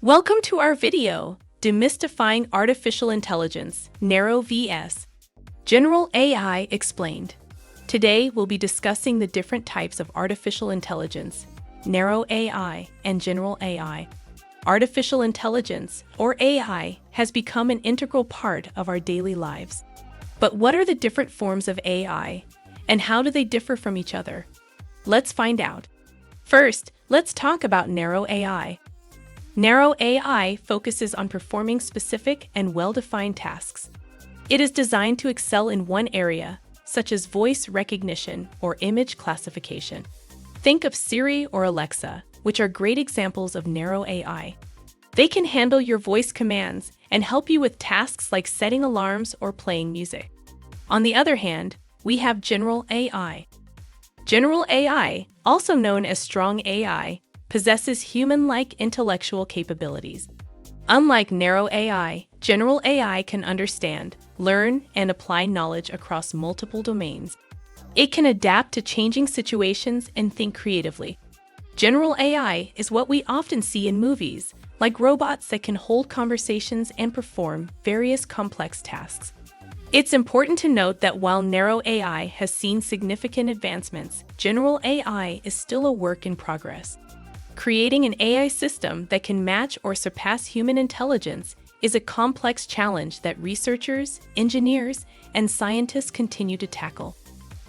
Welcome to our video, Demystifying Artificial Intelligence, Narrow vs. General AI Explained. Today, we'll be discussing the different types of artificial intelligence, narrow AI and general AI. Artificial intelligence, or AI, has become an integral part of our daily lives. But what are the different forms of AI, and how do they differ from each other? Let's find out. First, let's talk about narrow AI. Narrow AI focuses on performing specific and well-defined tasks. It is designed to excel in one area, such as voice recognition or image classification. Think of Siri or Alexa, which are great examples of narrow AI. They can handle your voice commands and help you with tasks like setting alarms or playing music. On the other hand, we have general AI. General AI, also known as strong AI, possesses human-like intellectual capabilities. Unlike narrow AI, general AI can understand, learn, and apply knowledge across multiple domains. It can adapt to changing situations and think creatively. General AI is what we often see in movies, like robots that can hold conversations and perform various complex tasks. It's important to note that while narrow AI has seen significant advancements, general AI is still a work in progress. Creating an AI system that can match or surpass human intelligence is a complex challenge that researchers, engineers, and scientists continue to tackle.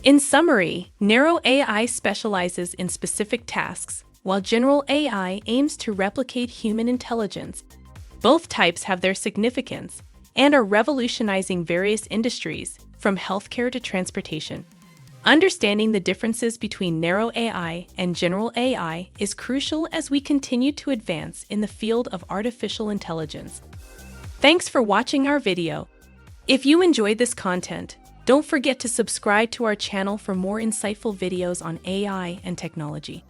In summary, narrow AI specializes in specific tasks, while general AI aims to replicate human intelligence. Both types have their significance and are revolutionizing various industries, from healthcare to transportation. Understanding the differences between narrow AI and general AI is crucial as we continue to advance in the field of artificial intelligence. Thanks for watching our video. If you enjoyed this content, don't forget to subscribe to our channel for more insightful videos on AI and technology.